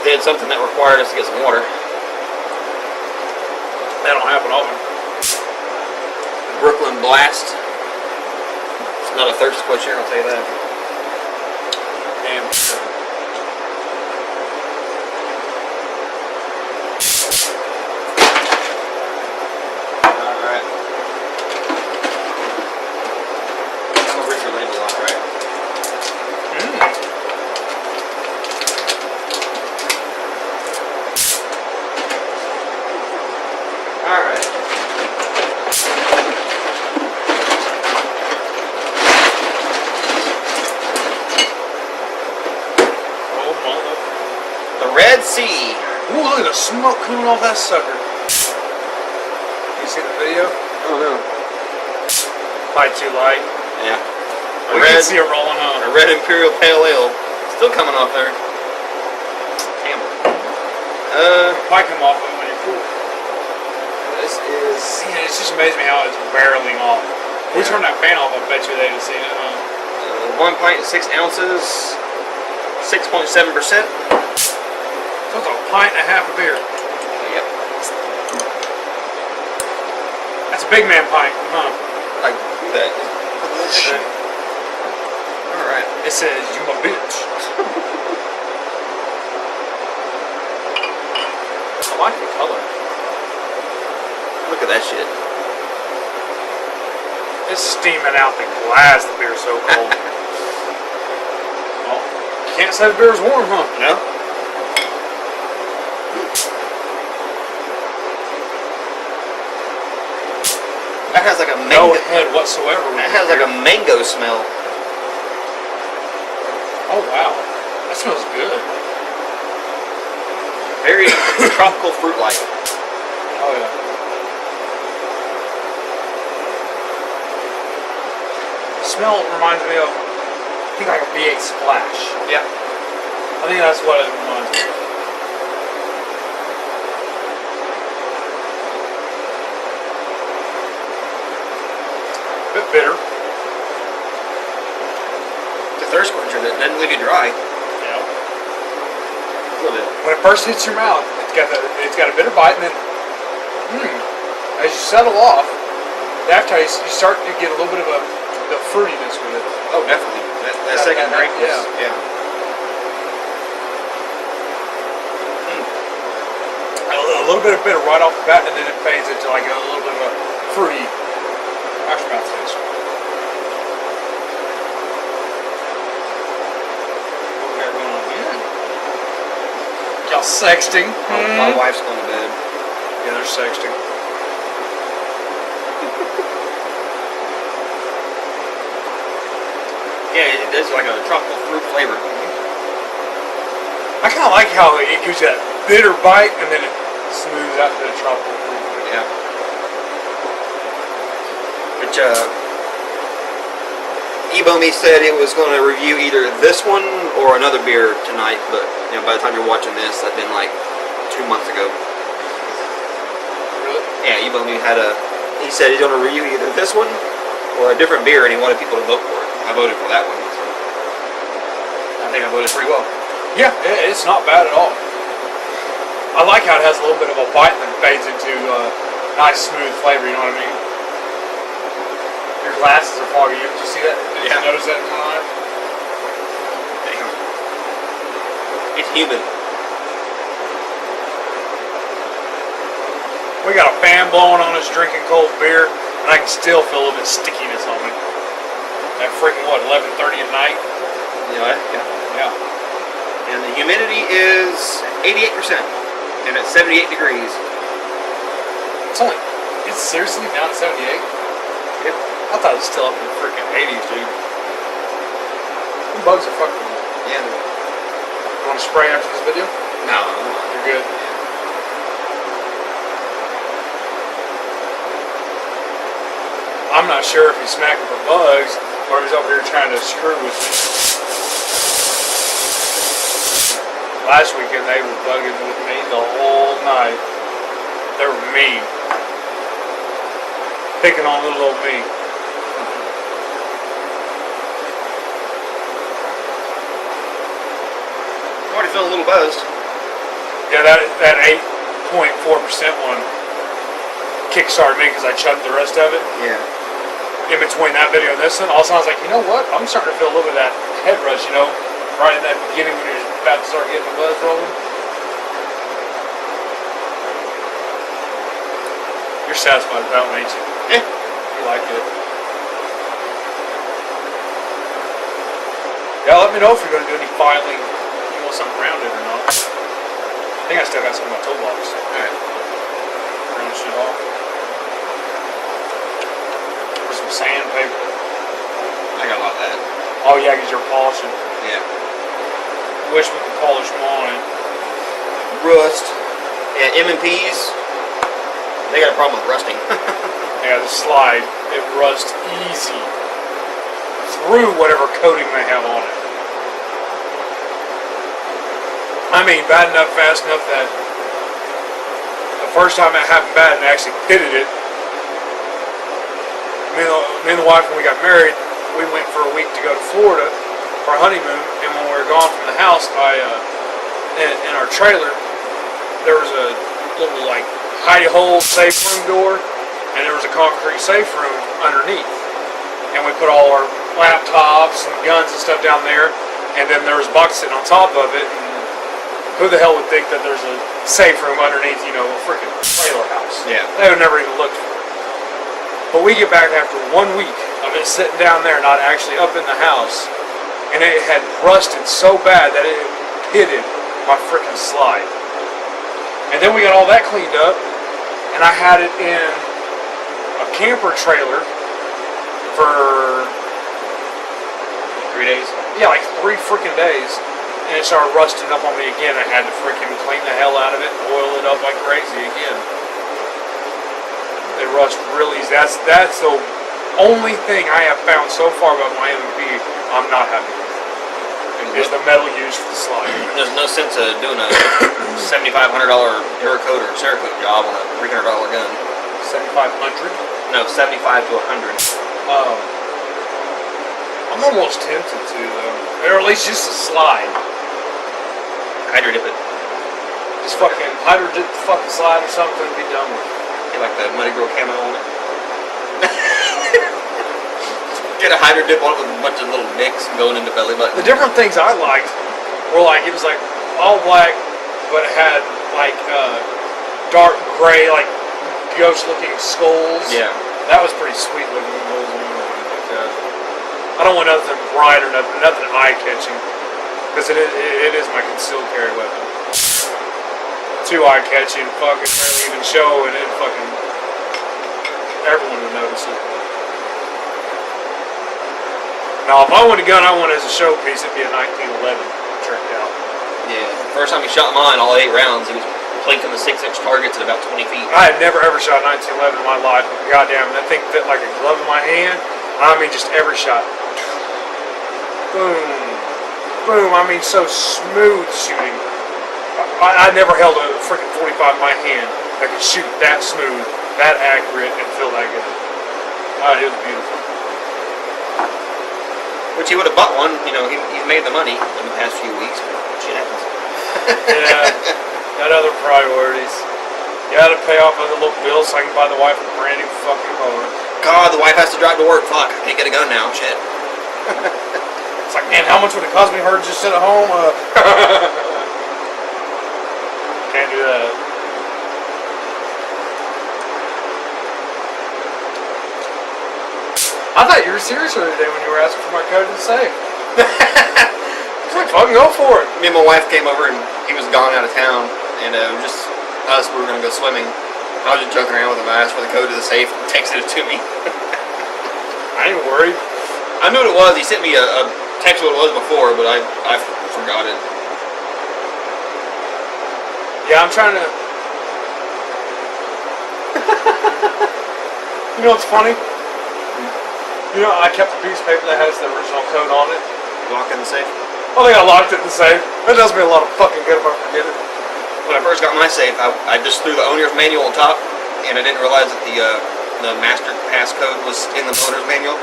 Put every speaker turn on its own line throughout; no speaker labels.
did something that required us to get some water.
That don't happen often.
Brooklyn Blast. It's not a thirst quencher, I'll tell you that.
Damn.
Alright. I'm gonna rip your label off, right? Alright. The Red Sea.
Ooh, look at the smoke coming off that sucker. You see the video?
Oh no.
Probably too light.
Yeah.
We can see it rolling on.
A red Imperial Pale Ale. Still coming off there. Damn.
Might come off of it when you're cool.
This is...
Man, it's just amazing how it's barreling off. If we turn that fan off, I bet you they'd have seen it, huh?
1 pint, 6 ounces, 6.7%.
So it's a pint and a half of beer.
Yep.
That's a big man pint, huh?
Like that. Alright.
It says, you my bitch.
I like the color. Look at that shit.
It's steaming out the glass. The beer's so cold. Well, can't say the beer's warm, huh?
No? That has like a mango.
No head whatsoever.
That has like a mango smell.
Oh wow, that smells good.
Very tropical fruit-like.
Oh yeah. The smell reminds me of, I think like a V8 Splash.
Yeah.
I think that's what it reminds me of. Bit bitter.
It's a thirst quencher that doesn't leave you dry.
Yeah.
A little bit.
When it first hits your mouth, it's got a bitter bite, and then as you settle off, the aftertaste, you start to get a little bit of the fruitiness with it.
Oh, definitely. That second drink was, yeah.
A little bit of bitter right off the bat, and then it fades into like a little bit of a fruity aftermath taste.
What we got going on here?
Y'all sexting?
My wife's going to bed.
Yeah, they're sexting.
Yeah, it does like a tropical fruit flavor.
I kind of like how it gives you that bitter bite, and then it smooths out to the tropical fruit.
Yeah. Which, Ebomi said it was going to review either this one or another beer tonight, but you know, by the time you're watching this, that'd been like 2 months ago.
Really?
Yeah, Ebomi he said he's going to review either this one or a different beer, and he wanted people to vote for it. I voted for that one, so I think I voted pretty well.
Yeah, it's not bad at all. I like how it has a little bit of a bite and then fades into a nice smooth flavor, you know what I mean? Your glasses are foggy. Did you see that? Did you notice that in my life?
Damn. It's humid.
We got a fan blowing on us drinking cold beer, and I can still feel a little bit of stickiness on me. At freaking what, 11:30 at night?
Yeah.
Yeah.
And the humidity is 88%, and it's 78 degrees.
It's seriously down to 78?
Yep.
I thought it was still up in the freaking 80s, dude. Them bugs are fucking with me.
Yeah.
You want to spray after this video?
No.
You're good. I'm not sure if he's smacking for bugs or he's over here trying to screw with me. Last weekend they were bugging with me the whole night. They were mean. Picking on little old me.
I'm already feeling a little buzzed.
Yeah, that 8.4% one kickstarted me because I chugged the rest of it.
Yeah.
In between that video and this one, all of a sudden I was like, you know what? I'm starting to feel a little bit of that head rush, you know, right in that beginning when you're about to start getting the buzz rolling. You're satisfied with that one, ain't you?
Yeah.
You like it. Yeah, let me know if you're going to do any filing, if you want something around it or not. I think I still got some in my toolbox.
Alright.
Round shit off. Or some sandpaper.
I got a lot of that.
Oh yeah, because you're polishing.
Yeah.
Wish we could polish mine.
Rust. Yeah, M&Ps. They got a problem with rusting.
Yeah, the slide, it rusts easy through whatever coating they have on it. I mean, bad enough, fast enough that the first time it happened bad and they actually pitted it, me and the wife, when we got married, we went for a week to go to Florida for our honeymoon, and when we were gone from the house, in our trailer, there was a little, like, hidey hole safe room door, and there was a concrete safe room underneath. And we put all our laptops and guns and stuff down there, and then there was a box sitting on top of it, and who the hell would think that there's a safe room underneath, you know, a freaking trailer house?
Yeah.
They would never even looked for it. But we get back after 1 week of it sitting down there, not actually up in the house, and it had rusted so bad that it pitted my freaking slide. And then we got all that cleaned up, and I had it in a camper trailer for
3 days.
yeah, like 3 freaking days, and it started rusting up on me again. I had to freaking clean the hell out of it, oil it up like crazy again. They rust really easy. That's the only thing I have found so far about my M&P I'm not happy with. Is the metal used for the slide.
There's no sense of doing a $7,500 Duracoat or Cerakote job on a $300 gun.
7,500?
No, 75 to 100.
I'm almost tempted to though, or at least just a slide.
Hydro dip it.
Just fucking hydro dip the fucking slide or something and be done with it.
Get like the Muddy Girl camo on it. Get a hydro dip on it with a bunch of little nicks going into belly button.
The different things I liked were like, it was like all black, but it had like dark gray, like ghost looking skulls.
Yeah.
That was pretty sweet looking with those on there. I don't want nothing bright or nothing eye catching, because it is my concealed carry weapon. Too eye catching, fucking barely even show, and it fucking everyone would notice it. Now, if I want a gun I want as a showpiece, it'd be a 1911 tricked out.
Yeah. First time he shot mine, all 8 rounds, he was plinking the 6-inch targets at about 20 feet.
I had never ever shot a 1911 in my life. Goddamn, that thing fit like a glove in my hand. I mean, just every shot. Boom. Boom. I mean, so smooth shooting. I never held a freaking 45 in my hand that could shoot that smooth, that accurate, and feel that good. It was beautiful.
Which he would have bought one, you know, he's made the money in the past few weeks, but shit happens.
Yeah, got other priorities. Gotta pay off other little bills so I can buy the wife a brand new fucking mower.
God, the wife has to drive to work. Fuck, I can't get a gun now. Shit.
It's like, man, how much would it cost me her to just sit at home? Can't do that. I thought you were serious the other day when you were asking for my code to the safe. It's like, fucking go for it.
Me and my wife came over and he was gone out of town, and just us, we were gonna go swimming. I was just joking around with him. I asked for the code to the safe, and texted it to me.
I ain't worried.
I knew what it was. He sent me a text what it was before, but I forgot it.
Yeah, I'm trying to. You know what's funny? You know, I kept a piece of paper that has the original code on it.
Lock in the safe.
I think I locked it in the safe. That does me a lot of fucking good if I forget it.
When I first got my safe, I just threw the owner's manual on top, and I didn't realize that the master passcode was in the owner's manual.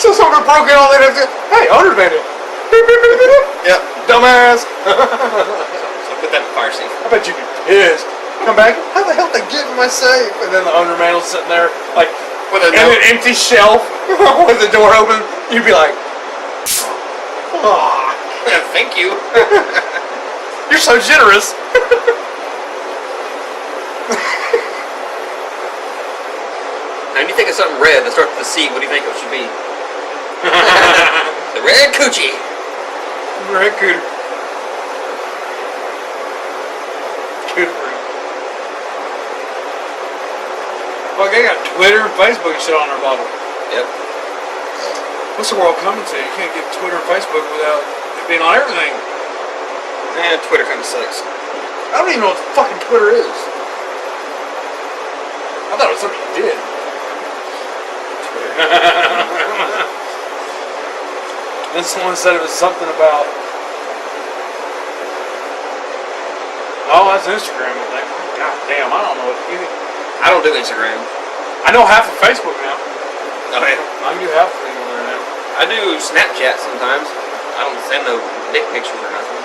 So someone broke in all that and said, hey, owner's manual. Beep, beep, beep, beep.
Yep.
Dumbass.
So Put that in the fire safe.
I bet you'd be pissed. Come back, how the hell did they get in my safe? And then the owner man was sitting there, like,
With a
in
note.
an empty shelf with the door open. You'd be like, oh,
Thank you.
you're so generous.
Now, when you think of something red that starts with a C, what do you think it should be? The red coochie.
Red cooter. Cooter. Well, they got Twitter and Facebook and shit on their bottle.
Yep.
What's the world coming to? You can't get Twitter and Facebook without it being on everything.
Twitter kind of sucks.
I don't even know what fucking Twitter is. I thought it was something you did. Then someone said it was something about. Oh, that's Instagram, I think. God damn, I don't know what you.
I don't do Instagram.
I know half of Facebook now.
Oh, yeah.
I can do half of things on there now.
I do Snapchat sometimes. I don't send no dick pictures or nothing.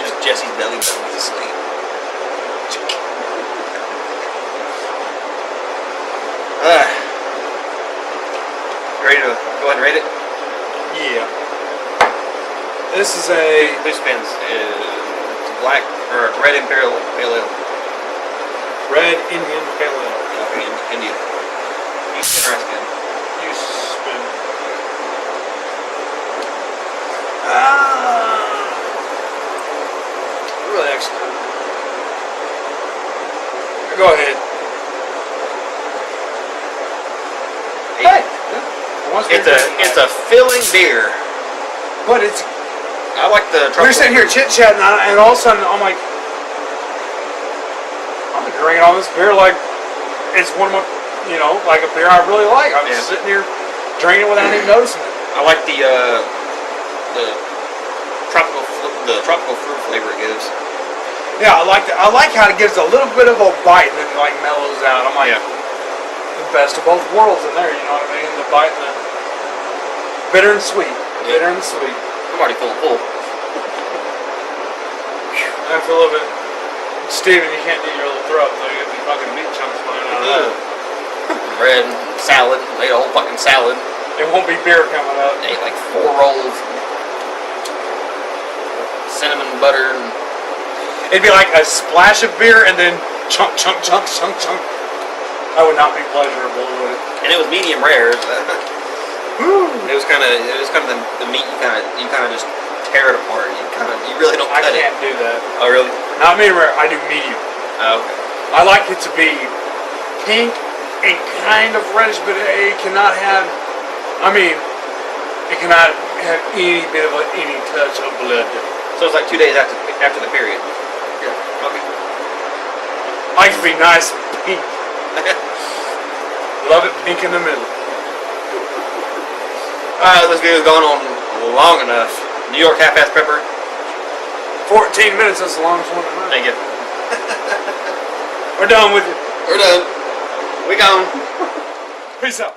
Just Jesse's belly button was asleep. Ready to go ahead and rate it?
Yeah. This is a.
Who spins? It's black or red imperial pale ale.
Red Indian Pale Ale.
Okay, Indian. You spin or I spin?
You spin. Really excellent. Go ahead. Hey.
It's a filling beer.
But it's.
I like the
We're sitting here chit chatting, and all of a sudden I'm like, I'm drinking all this beer like it's one of my, like a beer I really like. I'm just sitting here drinking it without even noticing it.
I like the tropical fruit flavor it gives.
Yeah, I like how it gives a little bit of a bite and then like mellows out. I'm like, the best of both worlds in there. You know what I mean? The bite and the bitter and sweet.
Yeah.
Bitter and sweet.
I'm already full.
I feel a little bit. Steven, you can't do your little throat, so you get the fucking meat chunks flying out of that.
Bread, salad, ate a whole fucking salad.
It won't be beer coming up.
Ate like 4 rolls. Cinnamon butter. And
It'd be like a splash of beer and then chunk. That would not be pleasurable, would it?
and it was medium rare. It was kind of the meat. You kind of just tear it apart. You really don't cut it.
I can't do that.
Oh really?
Not medium rare. I do medium.
Oh, okay.
I like it to be pink and kind of reddish, but it cannot have. It cannot have any bit of any touch of blood.
So it's like 2 days after the period. Yeah. Okay.
Like to be nice and pink. Love it pink in the middle.
This video's gone on long enough. New York half-ass pepper.
14 minutes, that's the longest one tonight.
Thank you.
We're done with it.
We're done. We gone.
Peace out.